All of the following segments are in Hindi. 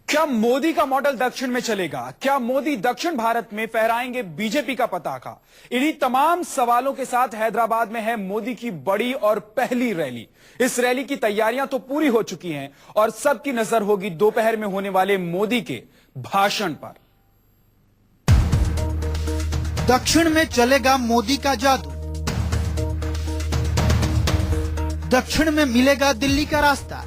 क्या मोदी का मॉडल दक्षिण में चलेगा? क्या मोदी दक्षिण भारत में फहराएंगे बीजेपी का पताका? इन्हीं तमाम सवालों के साथ हैदराबाद में है मोदी की बड़ी और पहली रैली। इस रैली की तैयारियां तो पूरी हो चुकी हैं और सबकी नजर होगी दोपहर में होने वाले मोदी के भाषण पर। दक्षिण में चलेगा मोदी का जादू, दक्षिण में मिलेगा दिल्ली का रास्ता।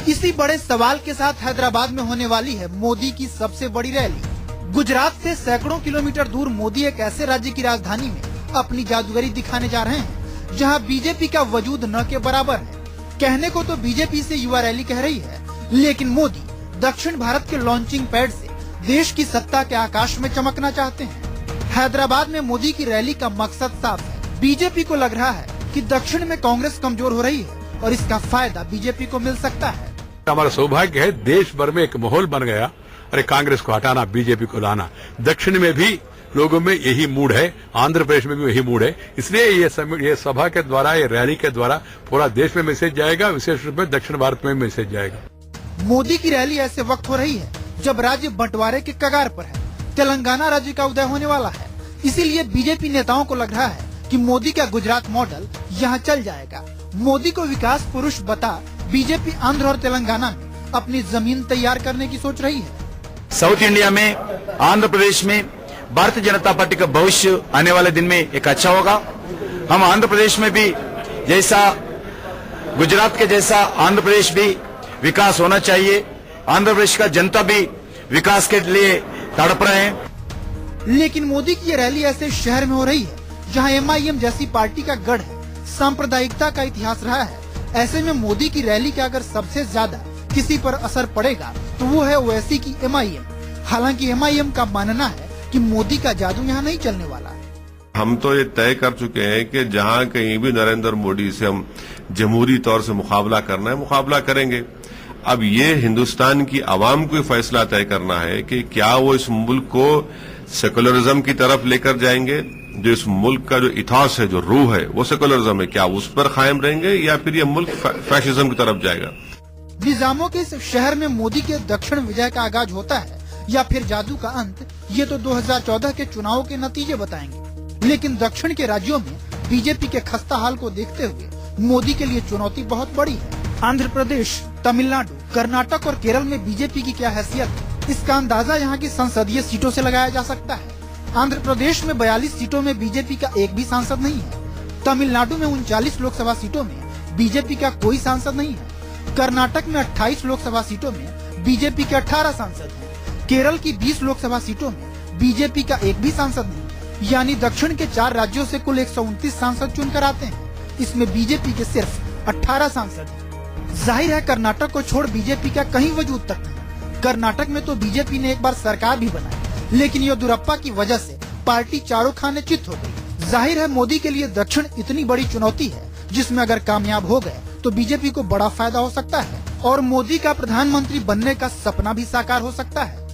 इसी बड़े सवाल के साथ हैदराबाद में होने वाली है मोदी की सबसे बड़ी रैली। गुजरात से सैकड़ों किलोमीटर दूर मोदी एक ऐसे राज्य की राजधानी में अपनी जादूगरी दिखाने जा रहे हैं जहां बीजेपी का वजूद न के बराबर है। कहने को तो बीजेपी से युवा रैली कह रही है, लेकिन मोदी दक्षिण भारत के लॉन्चिंग पैड से देश की सत्ता के आकाश में चमकना चाहते हैं। हैदराबाद में मोदी की रैली का मकसद साफ है। बीजेपी को लग रहा है कि दक्षिण में कांग्रेस कमजोर हो रही है और इसका फायदा बीजेपी को मिल सकता है। हमारा सौभाग्य है, देश भर में एक माहौल बन गया। अरे कांग्रेस को हटाना, बीजेपी को लाना। दक्षिण में भी लोगों में यही मूड है, आंध्र प्रदेश में भी यही मूड है। इसलिए ये सभा के द्वारा, ये रैली के द्वारा पूरा देश में मैसेज जाएगा, विशेष रूप में दक्षिण भारत में मैसेज जाएगा। मोदी की रैली ऐसे वक्त हो रही है जब राज्य बंटवारे के कगार पर है। तेलंगाना राज्य का उदय होने वाला है, इसीलिए बीजेपी नेताओं को लग रहा है कि मोदी का गुजरात मॉडल यहाँ चल जाएगा। मोदी को विकास पुरुष बता बीजेपी आंध्र और तेलंगाना में अपनी जमीन तैयार करने की सोच रही है। साउथ इंडिया में, आंध्र प्रदेश में भारतीय जनता पार्टी का भविष्य आने वाले दिन में एक अच्छा होगा। हम आंध्र प्रदेश में भी जैसा गुजरात के जैसा आंध्र प्रदेश भी विकास होना चाहिए। आंध्र प्रदेश का जनता भी विकास के लिए तड़प रहे हैं। लेकिन मोदी की ये रैली ऐसे शहर में हो रही है जहां एमआईएम जैसी पार्टी का गढ़ है, सांप्रदायिकता का इतिहास रहा है। ऐसे में मोदी की रैली का अगर सबसे ज्यादा किसी पर असर पड़ेगा तो वो है ओवैसी की एमआईएम। हालांकि एमआईएम का मानना है कि मोदी का जादू यहाँ नहीं चलने वाला है। हम तो ये तय कर चुके हैं कि जहाँ कहीं भी नरेंद्र मोदी से हम जमहूरी तौर से मुकाबला करना है, मुकाबला करेंगे। अब ये हिंदुस्तान की आवाम को फैसला तय करना है कि क्या वो इस मुल्क को सेकुलरिज्म की तरफ लेकर जाएंगे। जो इस मुल्क का जो इतिहास है, जो रूह है, वो सेकुलरिज्म है, क्या उस पर कायम रहेंगे या फिर ये मुल्क फैशिज्म की तरफ जाएगा। निजामों के इस शहर में मोदी के दक्षिण विजय का आगाज होता है या फिर जादू का अंत, ये तो 2014 के चुनाव के नतीजे बताएंगे। लेकिन दक्षिण के राज्यों में बीजेपी के खस्ता हाल को देखते हुए मोदी के लिए चुनौती बहुत बड़ी है। आंध्र प्रदेश, तमिलनाडु, कर्नाटक और केरल में बीजेपी की क्या हैसियत है, इसका अंदाजा यहाँ की संसदीय सीटों से लगाया जा सकता है। आंध्र प्रदेश में 42 सीटों में बीजेपी का एक भी सांसद नहीं है। तमिलनाडु में 39 लोकसभा सीटों में बीजेपी का कोई सांसद नहीं है। कर्नाटक में 28 लोकसभा सीटों में बीजेपी के 18 सांसद हैं। केरल की 20 लोकसभा सीटों में बीजेपी का एक भी सांसद नहीं। यानी दक्षिण के 4 राज्यों से कुल 129 सांसद चुनकर आते हैं, इसमें बीजेपी के सिर्फ 18 सांसद हैं। जाहिर है कर्नाटक को छोड़ बीजेपी का कहीं वजूद तक नहीं। कर्नाटक में तो बीजेपी ने एक बार सरकार भी बनाई, लेकिन येदियुरप्पा की वजह से पार्टी चारों खाने चित हो गई। जाहिर है मोदी के लिए दक्षिण इतनी बड़ी चुनौती है जिसमें अगर कामयाब हो गए तो बीजेपी को बड़ा फायदा हो सकता है और मोदी का प्रधानमंत्री बनने का सपना भी साकार हो सकता है।